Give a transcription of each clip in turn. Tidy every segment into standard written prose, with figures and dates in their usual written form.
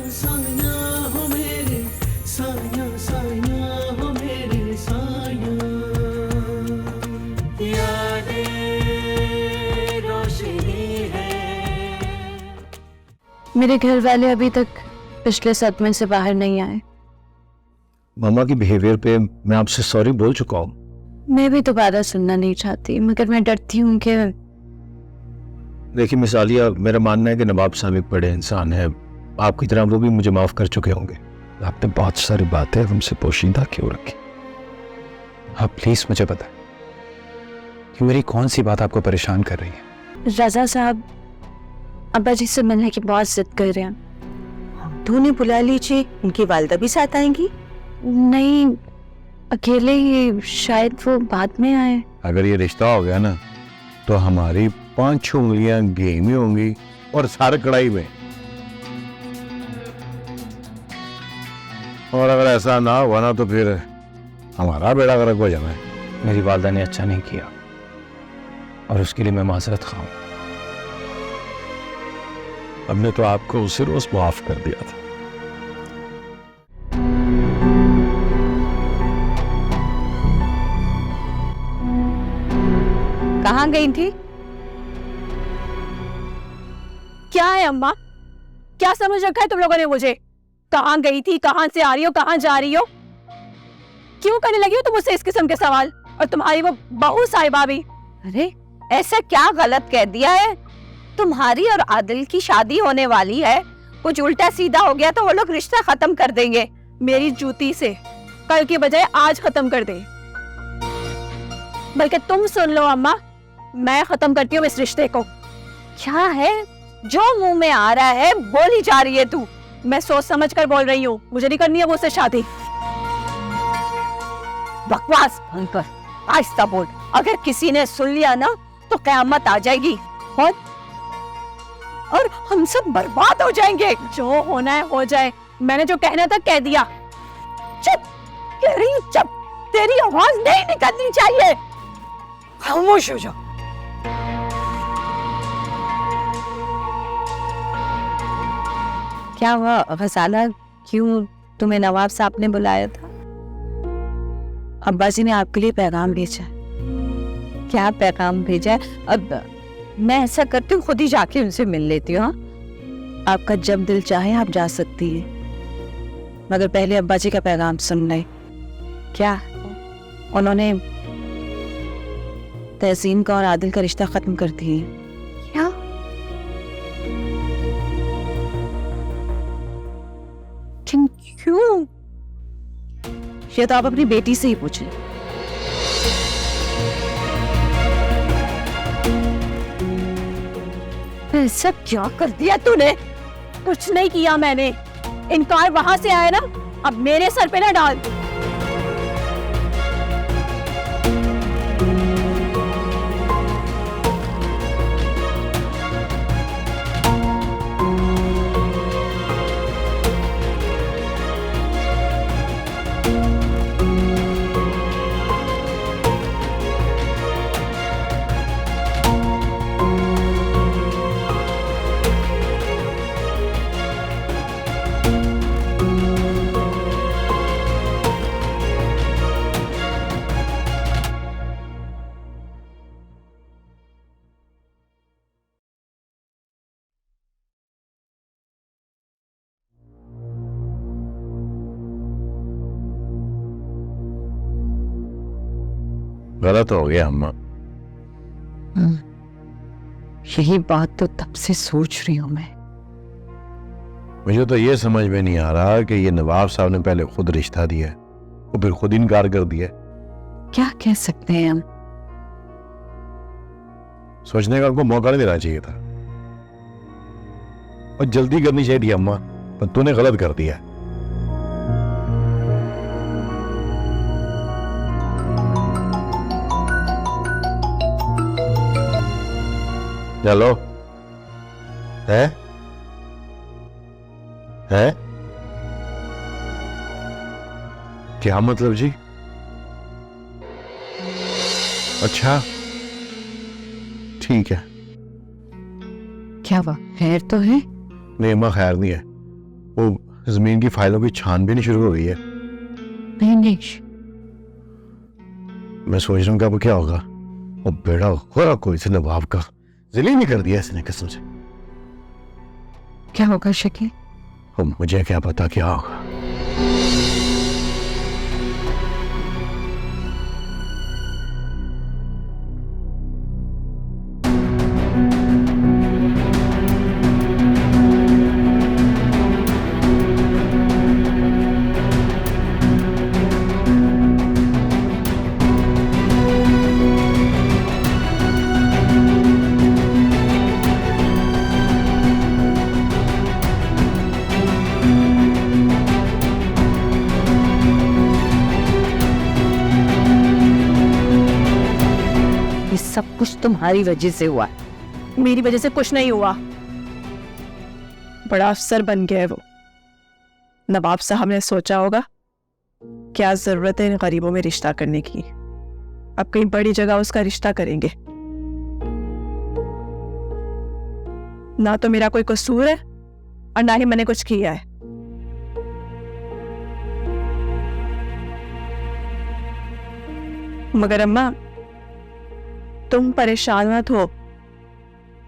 साया हो मेरे साया, साया हो मेरे साया, यादें रोशनी है। मेरे घर वाले अभी तक पिछले सदमे से बाहर नहीं आए। मामा की बिहेवियर पे मैं आपसे सॉरी बोल चुका हूँ। मैं भी दोबारा सुनना नहीं चाहती, मगर मैं डरती हूँ कि देखिए मिस आलिया, मेरा मानना है कि नवाब साहब एक बड़े इंसान है, आपकी तरह वो भी मुझे माफ कर चुके होंगे। आपने बहुत सारी बातें हमसे पोशीदा क्यों रखी? आप प्लीज मुझे बताएं कि मेरी कौन सी बात आपको परेशान कर रही है? रजा साहब अब्बा जी से मिलने की बहुत जिद कर रहे हैं। तो उन्हें बुला लीजिए, उनकी वालिदा भी साथ आएंगी। नहीं, अकेले ही, शायद वो बाद में आए। अगर ये रिश्ता हो गया ना तो हमारी 5 उंगलियां घी में होंगी और सारे कढ़ाई में। और अगर ऐसा ना हुआ ना तो फिर हमारा बेड़ा गर्क हो जाना है। मेरी वालदा ने अच्छा नहीं किया और उसके लिए मैं माजरत खा हूं। हमने तो आपको उसी रोज माफ कर दिया था। कहाँ गई थी? क्या है अम्मा, क्या समझ रखा है तुम लोगों ने मुझे? कहाँ गई थी, कहाँ से आ रही हो, कहाँ जा रही हो? क्यों करने लगी हो तुम मुझसे इस किस्म के सवाल? और तुम्हारी वो बहू साहिबा भी। अरे ऐसा क्या गलत कह दिया है? तुम्हारी और आदिल की शादी होने वाली है, कुछ उल्टा सीधा हो गया तो वो लोग रिश्ता खत्म कर देंगे। मेरी जूती से कल की बजाय आज खत्म कर दे। बल्कि तुम सुन लो अम्मा, मैं खत्म करती हूँ इस रिश्ते को। क्या है जो मुंह में आ रहा है बोली जा रही है तू? मैं सोच समझ कर बोल रही हूँ, मुझे नहीं करनी है वो उससे शादी। बकवास बंद कर, आहिस्ता बोल। अगर किसी ने सुन लिया ना तो कयामत आ जाएगी और हम सब बर्बाद हो जाएंगे। जो होना है हो जाए, मैंने जो कहना था कह दिया। चुप, कह रही हूँ चुप। तेरी आवाज नहीं निकलनी चाहिए, खामोश हो जाओ। क्या हुआ फसाना, क्यों तुम्हें नवाब साहब ने बुलाया था? अब्बा जी ने आपके लिए पैगाम भेजा। क्या पैगाम भेजा है? अब मैं ऐसा करती हूँ खुद ही जाके उनसे मिल लेती हूँ। आपका जब दिल चाहे आप जा सकती है, मगर पहले अब्बा जी का पैगाम सुन ले। क्या? उन्होंने तहसीन का और आदिल का रिश्ता खत्म कर दिए। क्या? क्यों? ये तो आप अपनी बेटी से ही पूछें। ऐसा क्या कर दिया तूने? कुछ नहीं किया मैंने, इनकार वहां से आया ना, अब मेरे सर पे ना डाल। गलत हो गया अम्मा। यही बात तो तब से सोच रही हूँ मैं। मुझे तो ये समझ में नहीं आ रहा कि ये नवाब साहब ने पहले खुद रिश्ता दिया और फिर खुद इनकार कर दिया। क्या कह सकते हैं हम? सोचने का उनको मौका नहीं देना चाहिए था और जल्दी करनी चाहिए थी अम्मा, पर तूने गलत कर दिया। चलो है क्या मतलब जी? अच्छा ठीक है। क्या हुआ, खैर तो है? नहीं अम्मा खैर नहीं है, वो जमीन की फाइलों की छानबीन शुरू हो गई है। नहीं, मैं सोच रहा हूँ कि अब क्या होगा। वो बेड़ा हो कोई से नवाब का जिले नहीं कर दिया इसने कसम से। क्या होगा शकील? अब मुझे क्या पता क्या होगा। सब कुछ तुम्हारी वजह से हुआ है। मेरी वजह से कुछ नहीं हुआ। बड़ा अफसर बन गया है वो। नवाब साहब ने सोचा होगा क्या जरूरत है इन गरीबों में रिश्ता करने की, अब कहीं बड़ी जगह उसका रिश्ता करेंगे। ना तो मेरा कोई कसूर है और ना ही मैंने कुछ किया है। मगर अम्मा तुम परेशान मत हो,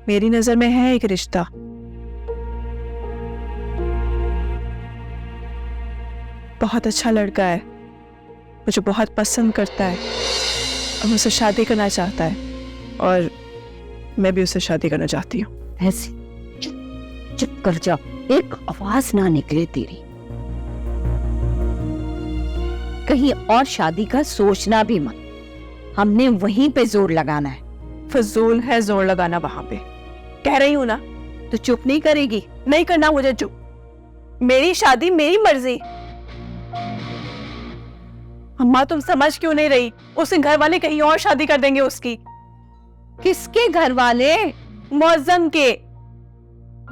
मेरी नजर में है एक रिश्ता। बहुत अच्छा लड़का है, मुझे बहुत पसंद करता है और मुझसे शादी करना चाहता है और मैं भी उससे शादी करना चाहती हूँ। ऐसे चुप कर जा, एक आवाज ना निकले तेरी। कहीं और शादी का सोचना भी मत, हमने वहीं पे जोर लगाना है। फजूल है जोर लगाना वहां पे, कह रही हूं ना। तो चुप नहीं करेगी? नहीं करना मुझे चुप, मेरी शादी मेरी मर्जी। अम्मा तुम समझ क्यों नहीं रही? उसके घर वाले कहीं और शादी कर देंगे उसकी। किसके घर वाले? मौजम के।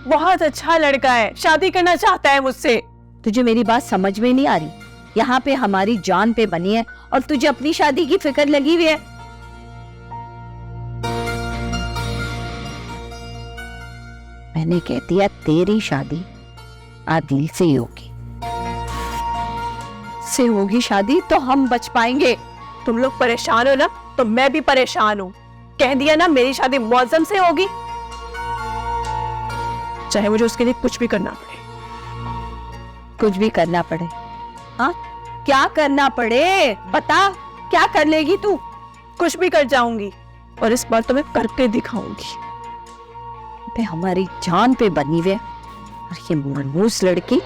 बहुत अच्छा लड़का है, शादी करना चाहता है मुझसे। तुझे मेरी बात समझ में नहीं आ रही? यहाँ पे हमारी जान पे बनी है और तुझे अपनी शादी की फिक्र लगी हुई है। मैंने कह दिया तेरी शादी आदिल से ही होगी। से होगी शादी तो हम बच पाएंगे। तुम लोग परेशान हो ना तो मैं भी परेशान हूँ। कह दिया ना मेरी शादी मौजम से होगी, चाहे मुझे उसके लिए कुछ भी करना पड़े। कुछ भी करना पड़े? हाँ, क्या करना पड़े बता, क्या कर लेगी तू? कुछ भी कर जाऊंगी और इस बार तो मैं करके दिखाऊंगी। पे हमारी जान पे बनी हुई है और ये मनहूस लड़की।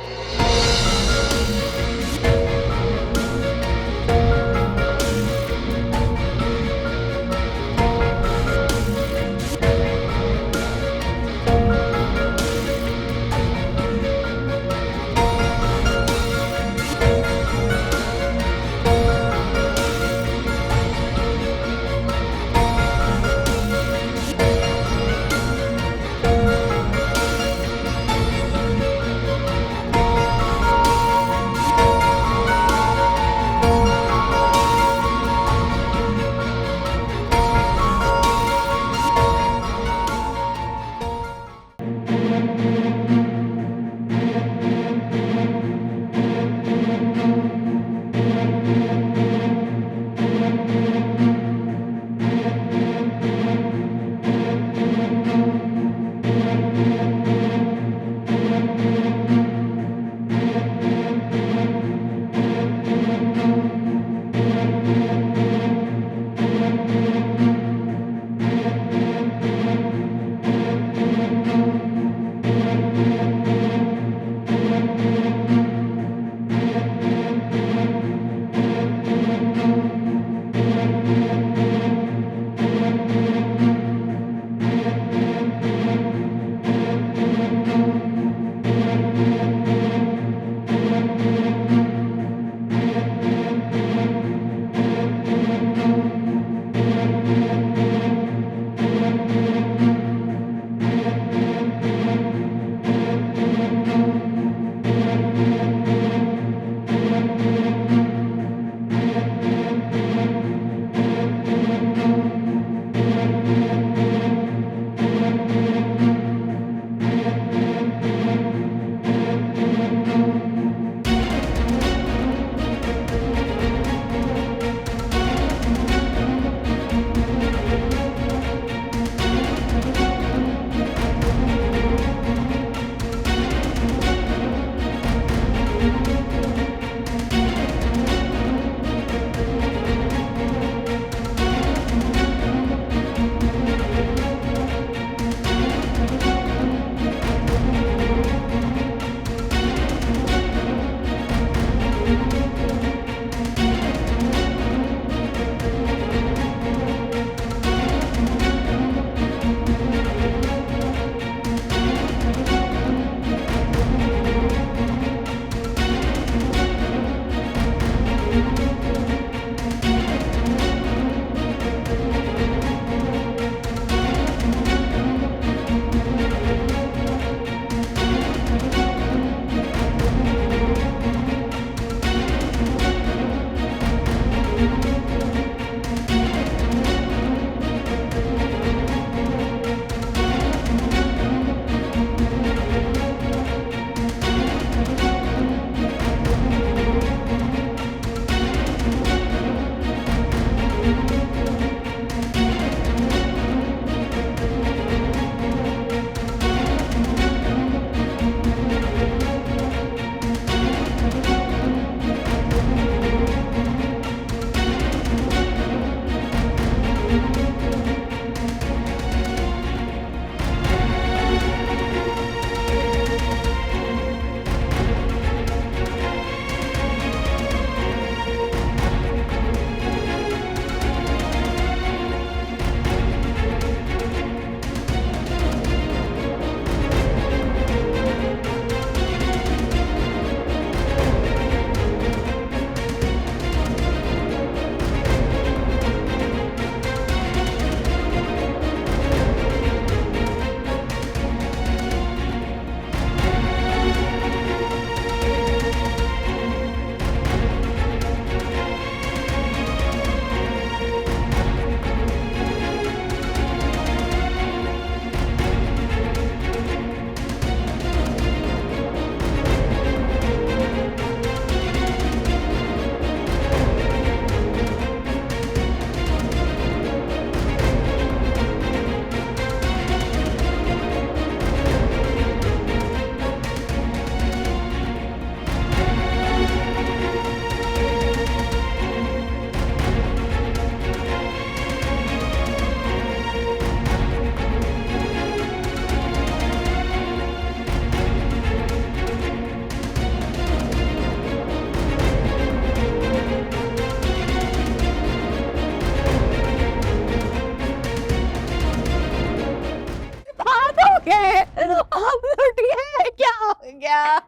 गया।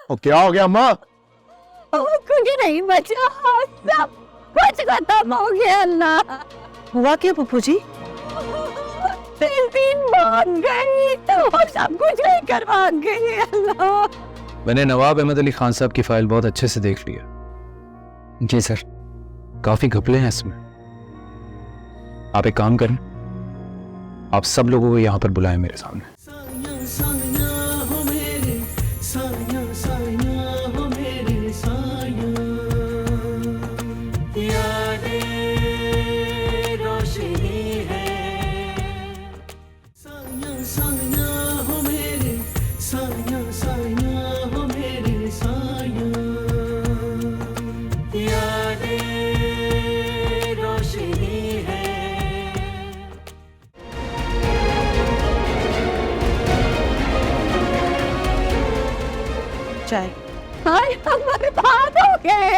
और क्या हो गया अम्मा? कुछ नहीं बचा, सब कुछ खत्म हो गया। अल्लाह, हुआ क्या पप्पू जी? तहसीन मान गई और सब कुछ लेकर भाग गई। अल्लाह, मैंने नवाब अहमद अली खान साहब की फाइल बहुत अच्छे से देख लिया। जी सर, काफी घपले हैं इसमें। आप एक काम करें, आप सब लोगों को यहाँ पर बुलाएं मेरे सामने। साया साया हो मेरे साया साया हो मेरे साया यादें रोशनी है साया साया हो मेरे साया साया हो मेरे साया यादें रोशनी है। चाय। हाय हम बर्बाद हो गए,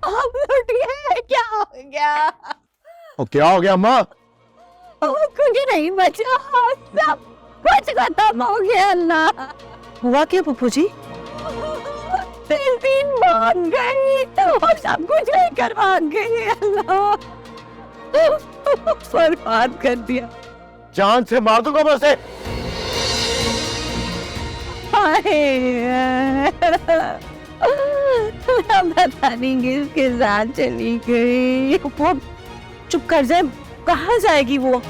हम लुट गए। क्या हो गया? और क्या हो गया अम्मा? कुछ नहीं बचा, सब कुछ खत्म हो गया। अल्लाह, हुआ क्या पप्पू जी? तहसीन मान गई और सब कुछ लेकर भाग गई। अल्लाह, बर्बाद कर दिया। जान से मार दूंगा मैं उसे। पता नहीं किसके साथ चली गई। वो चुप कर जाए, कहाँ जाएगी वो?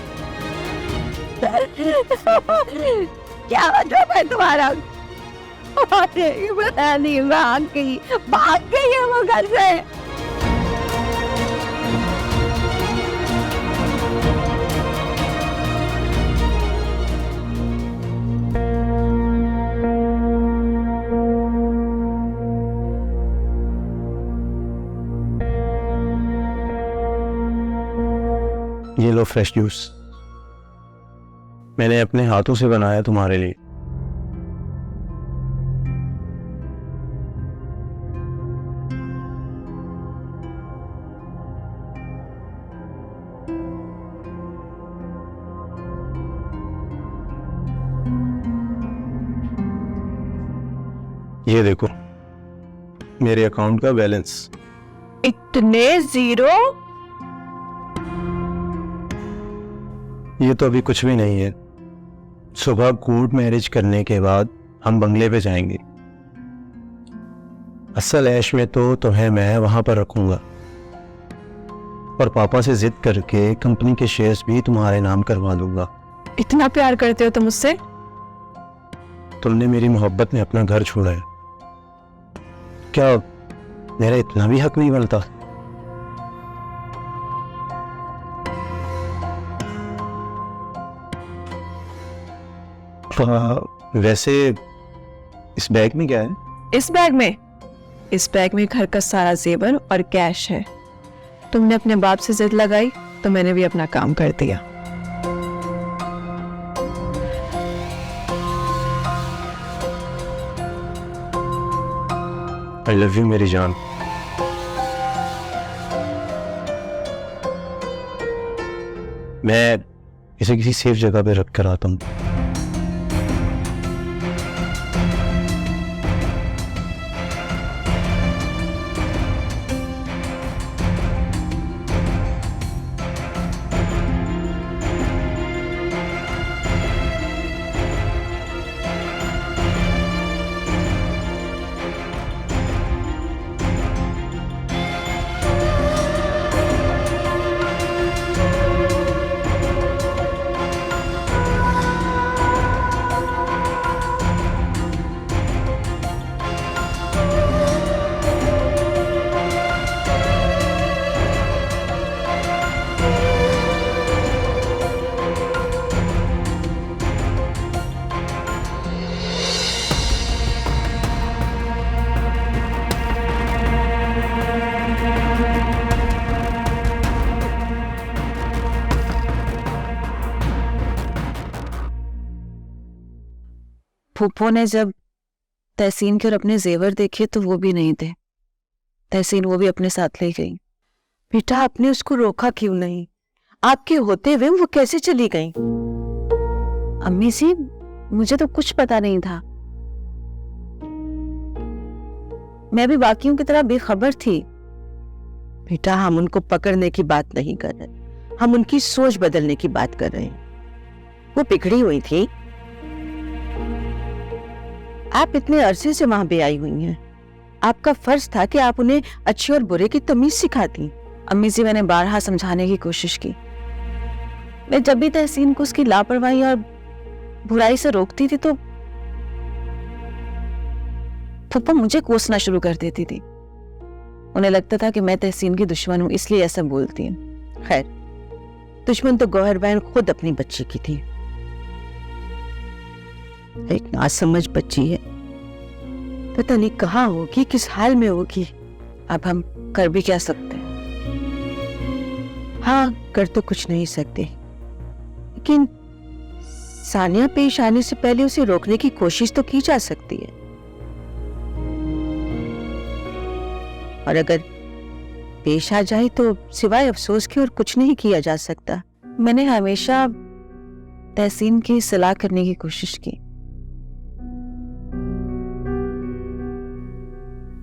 क्या मतलब है तुम्हारा? अरे पता नहीं, भाग गई है वो घर से। ये लो फ्रेश जूस, मैंने अपने हाथों से बनाया तुम्हारे लिए। ये देखो मेरे अकाउंट का बैलेंस। इतने जीरो? ये तो अभी कुछ भी नहीं है। सुबह कोर्ट मैरिज करने के बाद हम बंगले पे जाएंगे। असल ऐश में तो तुम्हें मैं वहां पर रखूंगा और पापा से जिद करके कंपनी के शेयर्स भी तुम्हारे नाम करवा दूंगा। इतना प्यार करते हो तुम उससे? तुमने मेरी मोहब्बत में अपना घर छोड़ा है, क्या मेरा इतना भी हक नहीं बनता? वैसे इस बैग में क्या है? इस बैग में घर का सारा जेवर और कैश है। तुमने अपने बाप से जिद लगाई तो मैंने भी अपना काम कर दिया। आई लव यू मेरी जान। मैं इसे किसी सेफ जगह पे रख कर आता हूँ। फूफो ने जब तहसीन के और अपने जेवर देखे तो वो भी नहीं थे। तहसीन वो भी अपने साथ ले गई। बेटा आपने उसको रोका क्यों नहीं? आपके होते हुए वो कैसे चली गई? अम्मी जी मुझे तो कुछ पता नहीं था। मैं भी बाकियों की तरह बेखबर थी। बेटा, हम उनको पकड़ने की बात नहीं कर रहे, हम उनकी सोच बदलने की बात कर रहे हैं। वो बिगड़ी हुई थी। आप इतने अरसे से वहां पे आई हुई हैं, आपका फर्ज था कि आप उन्हें अच्छे और बुरे की तमीज सिखाती। अम्मी जी, मैंने बारहा समझाने की कोशिश की। मैं जब भी तहसीन को उसकी लापरवाही और बुराई से रोकती थी तो फूफा मुझे कोसना शुरू कर देती थी। उन्हें लगता था कि मैं तहसीन की दुश्मन हूं, इसलिए ऐसा बोलती हूँ। खैर, दुश्मन तो गौहर बहन खुद अपनी बच्ची की थी। एक नासमझ बच्ची है, पता नहीं कहाँ होगी, किस हाल में होगी। अब हम कर भी क्या सकते हैं? हाँ, कर तो कुछ नहीं सकते, लेकिन सानिया पेश आने से पहले उसे रोकने की कोशिश तो की जा सकती है। और अगर पेश आ जाए तो सिवाय अफसोस के और कुछ नहीं किया जा सकता। मैंने हमेशा तहसीन की सलाह करने की कोशिश की,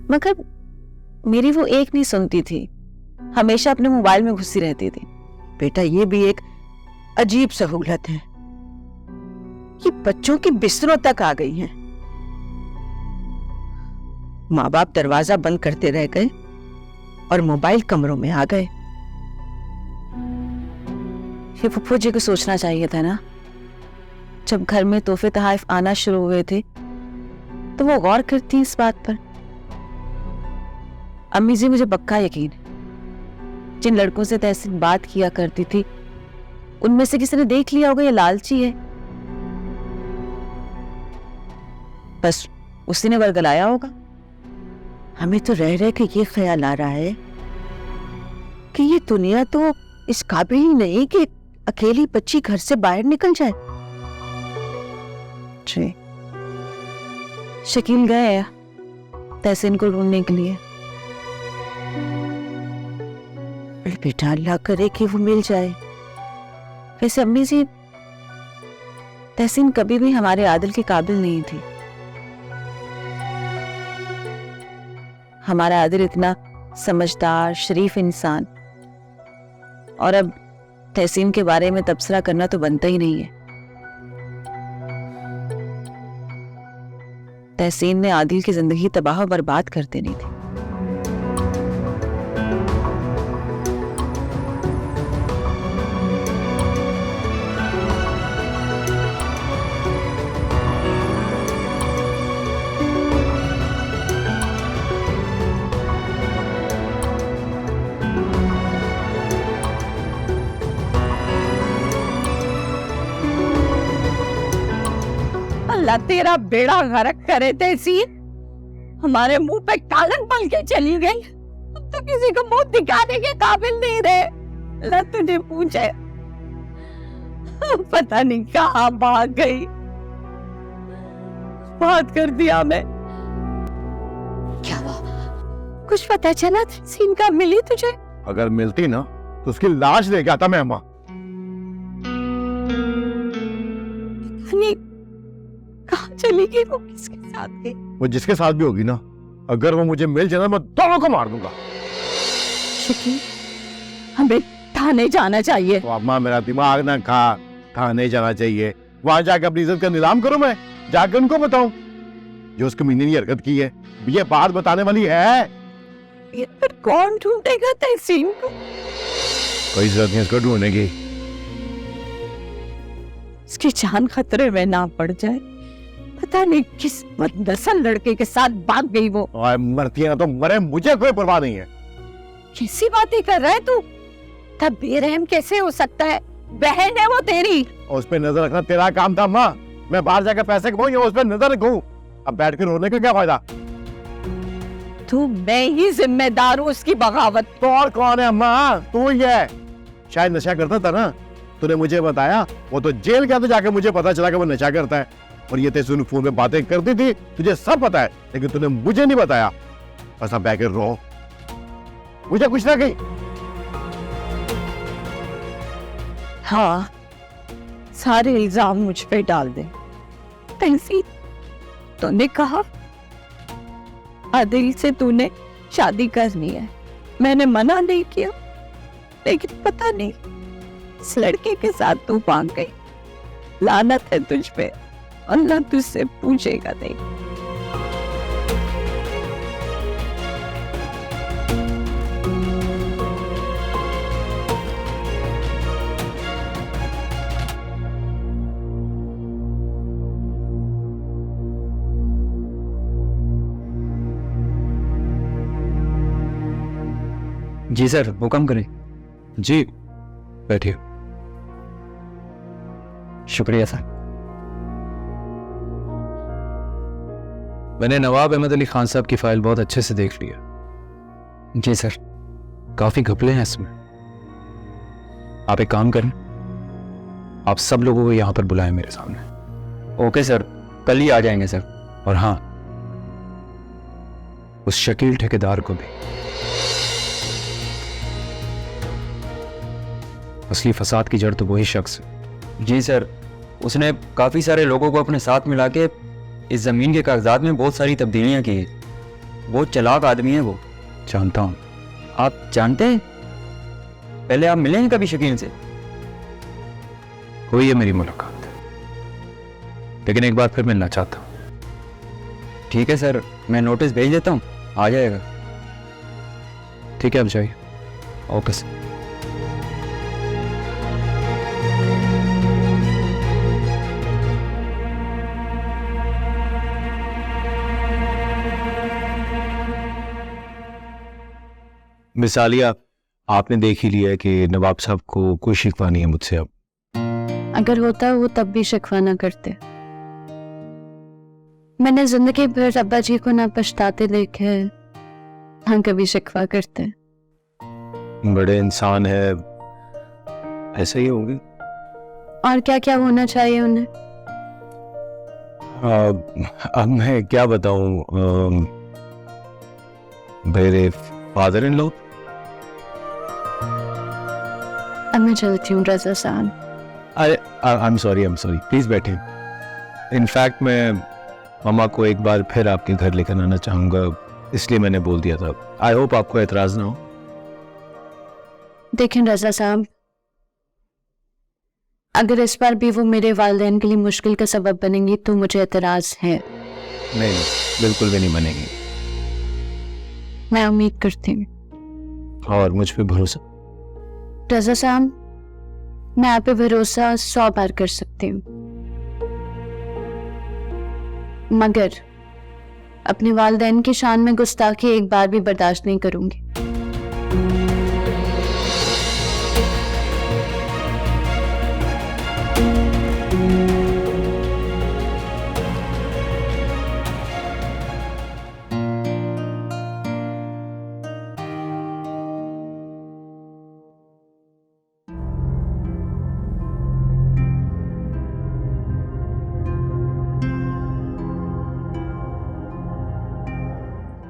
मगर मेरी वो एक नहीं सुनती थी, हमेशा अपने मोबाइल में घुसी रहती थी। बेटा, ये भी एक अजीब सहूलत है, ये बच्चों के बिस्तरों तक आ गई हैं। माँ बाप दरवाजा बंद करते रह गए और मोबाइल कमरों में आ गए। ये फुफ्फो जी को सोचना चाहिए था ना, जब घर में तोहफे तहाइफ आना शुरू हुए थे तो वो गौर करती इस बात पर। अम्मी जी, मुझे पक्का यकीन है जिन लड़कों से तहसीन बात किया करती थी उनमें से किसी ने देख लिया होगा ये लालची है, बस उसी ने वर्गलाया होगा। हमें तो रह रह के ये ख्याल आ रहा है कि ये दुनिया तो इस काबिल ही नहीं कि अकेली बच्ची घर से बाहर निकल जाए। जी, शकील गए हैं तहसीन को ढूंढने के लिए। बेटा, अल्लाह करे कि वो मिल जाए। वैसे अम्मी जी, तहसीन कभी भी हमारे आदिल के काबिल नहीं थी। हमारा आदिल इतना समझदार शरीफ इंसान, और अब तहसीन के बारे में तबसरा करना तो बनता ही नहीं है। तहसीन ने आदिल की जिंदगी तबाह और बर्बाद कर देनी थी। अल्लाह तेरा बेड़ा गर्क करे तहसीन, हमारे मुंह पे कालन पल के चली गई, अब तो किसी को मुंह दिखाने के काबिल नहीं रहे। अल्लाह तुझे पूछे, पता नहीं कहाँ भाग गई। बात कर दिया मैं। क्या हुआ? कुछ पता चला तहसीन का? मिली तुझे? अगर मिलती ना तो उसकी लाश लेके आता मैं अम्मा। कहाँ चली गई वो? किसके साथ गई? वो जिसके साथ भी होगी ना, अगर वो मुझे मिल जाए मैं दोनों को मार दूंगा। शकील, हमें थाने जाना चाहिए। तो अम्मा, मेरा दिमाग ना खा, थाने जाना चाहिए। वहां जाकर अपनी इज्जत का नीलाम करूं मैं, जाकर उनको बताऊं जो उसकी मीनी ने हरकत की है। ये बात बताने वाली है। ये फिर कौन ढूंढेगा तहसीन को? कोई जरूरत नहीं इसको ढूंढने की। इसकी जान खतरे में ना पड़ जाए। पता नहीं किस बदनसीब लड़के के साथ भाग गई वो। और मरती है ना तो मरे, मुझे कोई परवाह नहीं है। कैसी बातें कर रहा है तू? तब बेरहम कैसे हो सकता है? बहन है वो तेरी। और उस पर नजर रखना तेरा काम था माँ। मैं बाहर जाकर पैसे कमाऊं या उस पर नजर रखूं? अब बैठ कर रोने का क्या फायदा? तू, मैं ही जिम्मेदार हूँ उसकी बगावत। तो और कौन है अम्मा? तू ही है। शायद नशा करता था ना, तूने मुझे बताया। वो तो जेल गया तो जाके मुझे पता चला कि वो नशा करता है। और ये तेरे फोन में बातें करती थी, तुझे सब पता है, लेकिन तूने मुझे नहीं बताया। बस अब बैठ कर रो, मुझे कुछ ना कही। हाँ, सारे इल्जाम मुझ पे डाल दे। तहसीन, तूने कहा आदिल से तूने शादी करनी है, मैंने मना नहीं किया, लेकिन पता नहीं इस लड़के के साथ तू भाग गई। लानत है तुझ पे, अल्लाह तुझसे पूछेगा नहीं। जी सर, हुक्म करें। जी बैठिए। शुक्रिया सर। मैंने नवाब अहमद अली खान साहब की फाइल बहुत अच्छे से देख लिया। जी सर, काफी घपले हैं इसमें। आप एक काम करें, आप सब लोगों को यहां पर बुलाएं मेरे सामने। ओके सर, कल ही आ जाएंगे सर। और हाँ, उस शकील ठेकेदार को भी। असली फसाद की जड़ तो वही शख्स है। जी सर, उसने काफ़ी सारे लोगों को अपने साथ मिला के इस ज़मीन के कागजात में बहुत सारी तब्दीलियां की है। बहुत चालाक आदमी है वो। जानता हूं। आप जानते हैं? पहले आप मिले हैं कभी शकील से? हुई है मेरी मुलाकात, लेकिन एक बार फिर मिलना चाहता हूं। ठीक है सर, मैं नोटिस भेज देता हूँ, आ जाएगा। ठीक है, अब जाइए। Okay sir. मिसालिया, आपने देख ही लिया है कि नवाब साहब को कोई शिकवा नहीं है मुझसे अब। अगर होता वो तब भी शिकवा ना करते। मैंने जिंदगी भर अब्बा जी को ना पछताते देखे, हाँ कभी शिकवा करते। बड़े इंसान है, ऐसे ही होंगे। और क्या क्या होना चाहिए उन्हें? अब मैं क्या बताऊं, मेरे फादर इन लॉ। अब मैं चलती हूँ रजा साहब। अरे आई एम सॉरी, प्लीज बैठे। इनफैक्ट मैं मामा को एक बार फिर आपके घर लेकर आना चाहूंगा, इसलिए मैंने बोल दिया था। आई होप आपको एतराज ना हो। देखें रजा साहब, अगर इस बार भी वो मेरे वालिदैन के लिए मुश्किल का सबब बनेंगी तो मुझे एतराज है। नहीं, बिल्कुल भी नहीं बनेगी। मैं उम्मीद करती हूँ। और मुझ पे भरोसा? रजा साहब, मैं आप पे भरोसा 100 बार कर सकती हूँ, मगर अपने वालिदैन की शान में गुस्ताखी एक बार भी बर्दाश्त नहीं करूंगी।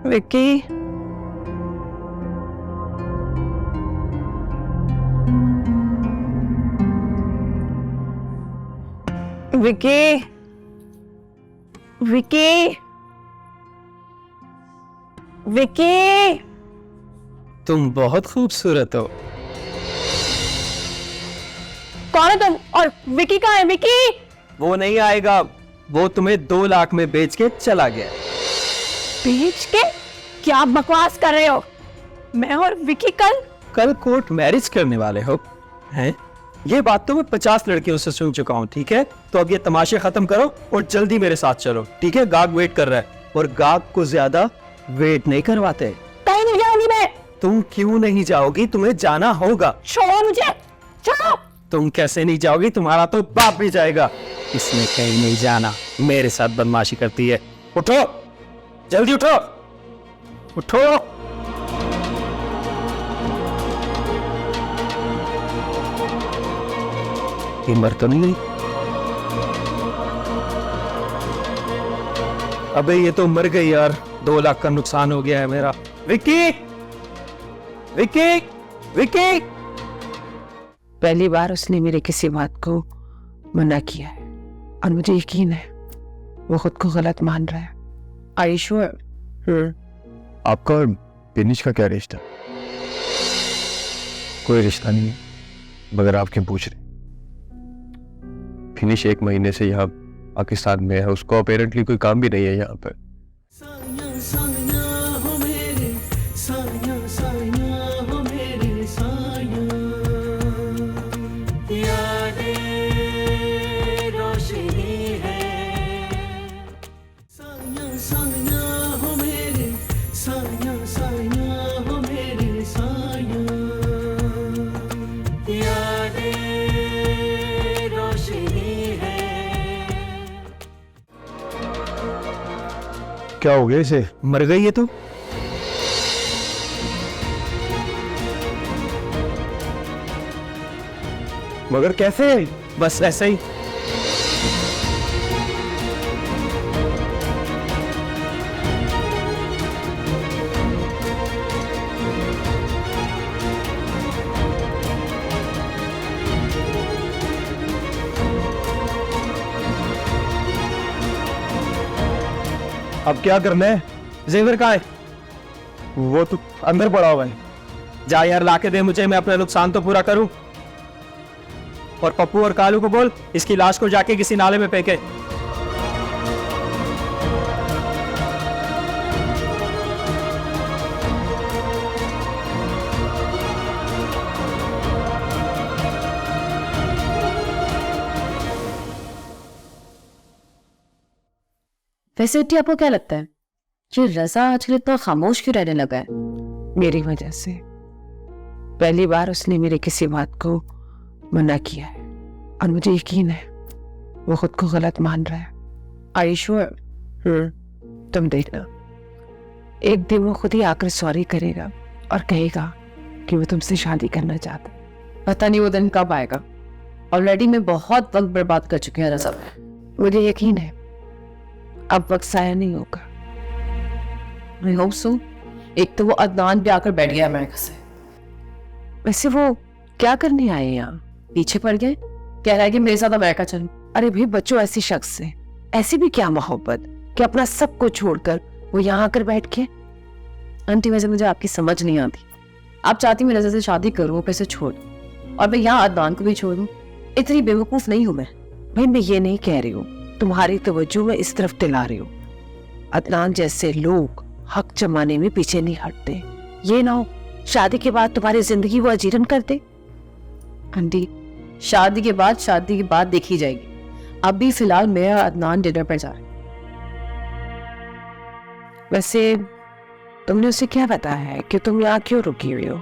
विक्की, विक्की, विक्की, विक्की, तुम बहुत खूबसूरत हो। कौन है तुम? और विक्की कहाँ है? विक्की वो नहीं आएगा, वो तुम्हें 2 लाख में बेच के चला गया। बेच के? क्या बकवास कर रहे हो? मैं और विक्की कल कोर्ट मैरिज करने वाले हो हैं? ये बात तो मैं 50 लड़कियों से सुन चुका हूँ। ठीक है, तो अब ये तमाशे खत्म करो और जल्दी मेरे साथ चलो। ठीक है, गाग वेट कर रहा है और गाग को ज्यादा वेट नहीं करवाते। कहीं नहीं जाऊंगी मैं। तुम क्यों नहीं जाओगी? तुम्हें जाना होगा। छोड़ो मुझे, छोड़ो। तुम कैसे नहीं जाओगी? तुम्हारा तो बाप भी जाएगा। इसने कहीं नहीं जाना, मेरे साथ बदमाशी करती है। उठो, जल्दी उठो, उठो। ये मर तो नहीं गई? अबे ये तो मर गई यार। 2 लाख का नुकसान हो गया है मेरा। विक्की, विक्की, विक्की। पहली बार उसने मेरे किसी बात को मना किया है और मुझे यकीन है वो खुद को गलत मान रहा है। Are you sure? आपका और बिनिश का क्या रिश्ता? कोई रिश्ता नहीं है, मगर आप क्यों पूछ रहे? फिनिश 1 महीने से यहाँ पाकिस्तान में है, उसको अपेरेंटली कोई काम भी नहीं है यहाँ पर। क्या हो गया इसे? मर गई है तो? मगर कैसे? बस ऐसे ही। अब क्या करना है? जेवर कहाँ है? वो तो अंदर पड़ा हुआ है। जा यार लाके दे मुझे, मैं अपना नुकसान तो पूरा करूं। और पप्पू और कालू को बोल इसकी लाश को जाके किसी नाले में फेंके। वैसे आंटी आपको क्या लगता है कि रजा आजकल इतना खामोश क्यों रहने लगा है? मेरी वजह से। पहली बार उसने मेरे किसी बात को मना किया है और मुझे यकीन है वो खुद को गलत मान रहा है। Are you sure? तुम देखना, एक दिन वो खुद ही आकर सॉरी करेगा और कहेगा कि वो तुमसे शादी करना चाहता है। पता नहीं वो दिन कब आएगा। ऑलरेडी मैं बहुत वक्त बर्बाद कर चुकी हूँ रजा में। मुझे यकीन है अब वक्त साया नहीं होगा। I hope so। एक तो वो अदनान भी आकर बैठ गया अमेरिका से। वैसे वो क्या करने आए यहाँ? पीछे पड़ गए, कह रहा है कि मेरे साथ अमेरिका चलो। अरे भाई बच्चों, ऐसी शख्स से ऐसी भी क्या मोहब्बत कि अपना सब कुछ छोड़कर वो यहाँ आकर बैठ के। आंटी वैसे मुझे आपकी समझ नहीं आती। आप चाहती मैं रजा से शादी करूँ, पैसे छोड़ और मैं यहाँ अदनान को भी छोड़ दूँ? इतनी बेवकूफ नहीं हूँ मैं। भाई मैं ये नहीं कह रही हूँ, तुम्हारी तवज्जो मैं इस तरफ दिला रही हूँ। अदनान जैसे लोग हक जमाने में पीछे नहीं हटते। ये ना हो शादी के बाद तुम्हारी जिंदगी वो अजीरन कर दे। आंटी शादी के बाद देखी जाएगी। अभी फिलहाल मैं और अदनान डिनर पर जा रहे हैं। वैसे तुमने उसे क्या बताया है कि तुम यहाँ क्यों रुकी हुई हो?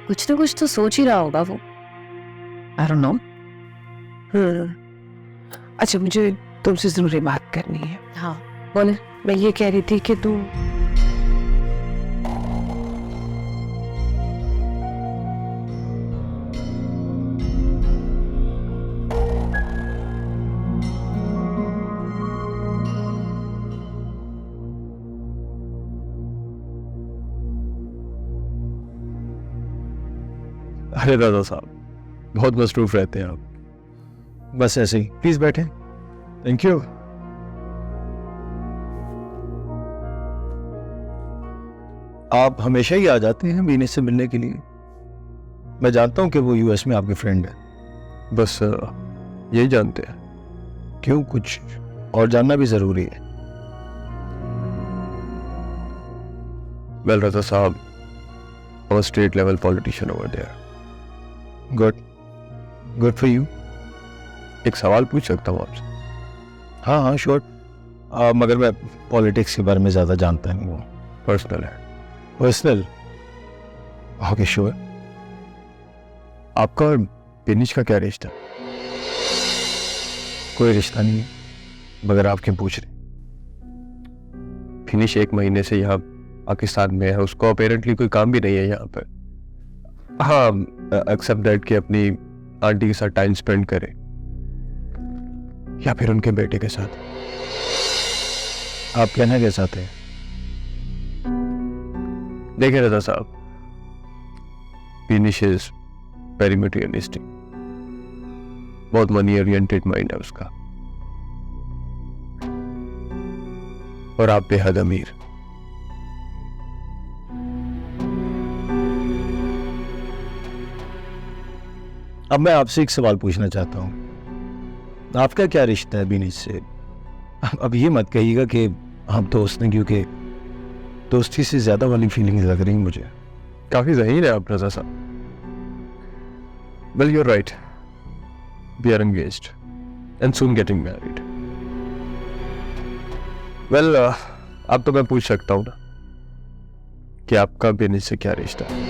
कुछ ना कुछ तो सोच ही रहा होगा वो। I don't know। अच्छा, मुझे तुमसे जरूरी बात करनी है। हाँ बोले। मैं ये कह रही थी कि तुम अरे दादा साहब, बहुत मसरूफ रहते हैं आप। बस ऐसे ही, प्लीज बैठे। Thank you. आप हमेशा ही आ जाते हैं बीने से मिलने के लिए। मैं जानता हूं कि वो यूएस में आपके फ्रेंड है, बस यही जानते हैं। क्यों, कुछ और जानना भी जरूरी है? वेल रजा साहब, और state level politician over there. Good for you. एक सवाल पूछ सकता हूँ आपसे? हाँ श्योर। मगर मैं पॉलिटिक्स के बारे में ज़्यादा जानता नहीं हूँ, पर्सनल है। पर्सनल? Okay sure. आपका और बिनिश का क्या रिश्ता? कोई रिश्ता नहीं है, मगर आप क्यों पूछ रहे? फिनिश 1 महीने से यहाँ पाकिस्तान में है, उसको अपेरेंटली कोई काम भी नहीं है यहाँ पर। हाँ, एक्सेप्ट दैट कि अपनी आंटी के साथ टाइम स्पेंड करे या फिर उनके बेटे के साथ। आप कहना क्या चाहते हैं? देखिए रजा साहब, फिनिश इज वेरी मटेरियलिस्टिक, बहुत मनी ओरिएंटेड माइंड है उसका, और आप बेहद अमीर। अब मैं आपसे एक सवाल पूछना चाहता हूँ, आपका क्या रिश्ता है बीनिश से? अब ये मत कहिएगा कि आप दोस्त हैं, क्योंकि दोस्ती से ज्यादा वाली फीलिंग्स लग रही मुझे। काफी ज़हीन है आप Raza Sahab. Well you are right, we are engaged and soon getting married. Well अब तो मैं पूछ सकता हूँ ना कि आपका बीनिश से क्या रिश्ता है?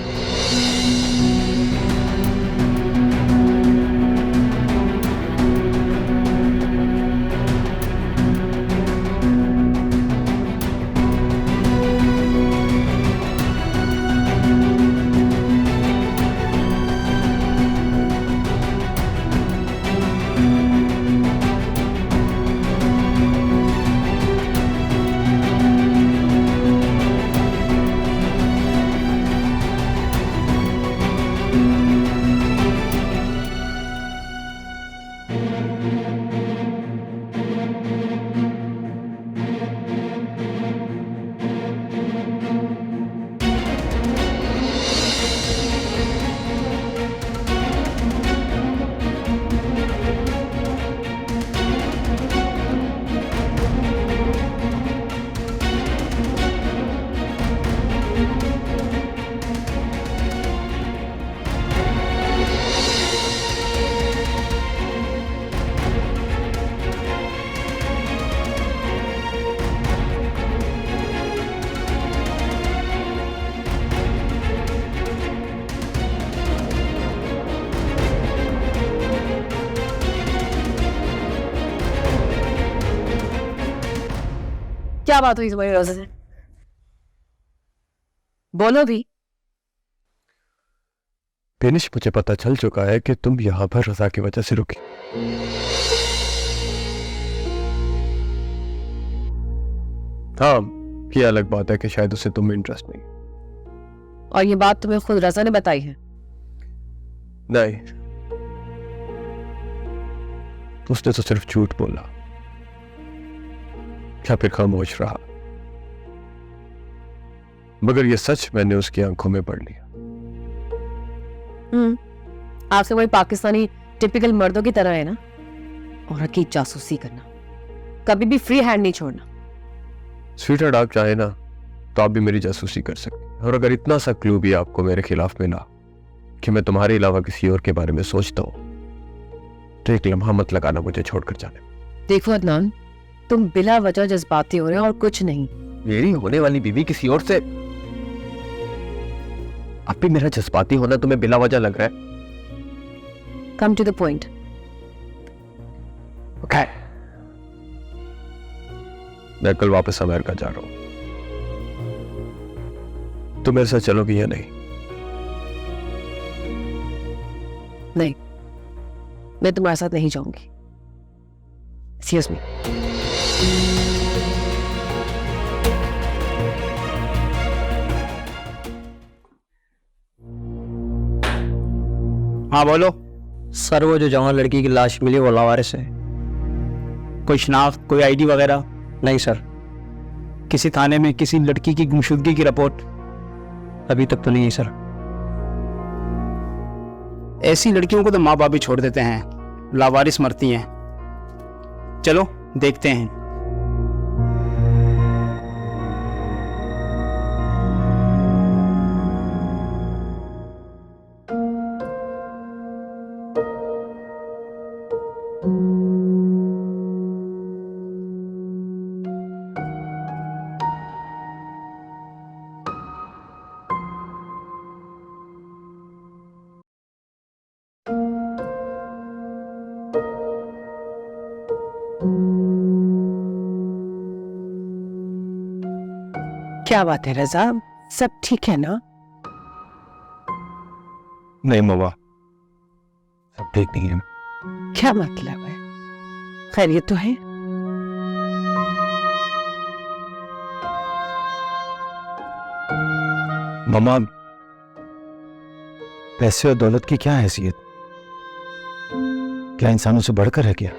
क्या बात हुई तुम्हारी रोज़ा से? बोलो भी। बीनिश, मुझे पता चल चुका है कि तुम यहां पर रजा की वजह से रुकी। हाँ, ये अलग बात है कि शायद उसे तुम में इंटरेस्ट नहीं। और ये बात तुम्हें खुद रजा ने बताई है? नहीं, उसने तो सिर्फ झूठ बोला या फिर खामोश रहा, मगर ये सच मैंने उसकी आंखों में पढ़ लिया। आपसे वही पाकिस्तानी टिपिकल मर्दों की तरह है ना, औरत की जासूसी करना, कभी भी फ्री हैंड नहीं छोड़ना। स्वीटहार्ट, आप चाहे ना तो आप भी मेरी जासूसी कर सकते हैं, और अगर इतना सा क्लू भी आपको मेरे खिलाफ मिला कि मैं तुम्हारे अलावा किसी और के बारे में सोचता हूं, तो एक लम्हा मत लगाना मुझे छोड़कर जाने। देखो अदनान, तुम बिला वजह जज्बाती हो रहे हो और कुछ नहीं। मेरी होने वाली बीवी किसी और से, अब भी मेरा जज्बाती होना तुम्हें बिला वजह लग रहा है? Come to the point. Okay, मैं कल वापस अमेरिका जा रहा हूं, तुम मेरे साथ चलोगी या नहीं? नहीं, मैं तुम्हारे साथ नहीं जाऊंगी। Excuse me. हाँ बोलो सर। वो जो जवान लड़की की लाश मिली वो लावारिस है? कोई शनाख्त, कोई आईडी वगैरह? नहीं सर। किसी थाने में किसी लड़की की गुमशुदगी की रिपोर्ट? अभी तक तो नहीं है सर। ऐसी लड़कियों को तो माँ बाप भी छोड़ देते हैं, लावारिस मरती हैं। चलो देखते हैं। क्या बात है रजा, सब ठीक है ना? नहीं मम्मा, सब ठीक नहीं है। क्या मतलब है? खैरियत तो है? मम्मा, पैसे और दौलत की क्या हैसियत? क्या इंसानों से बढ़कर है क्या?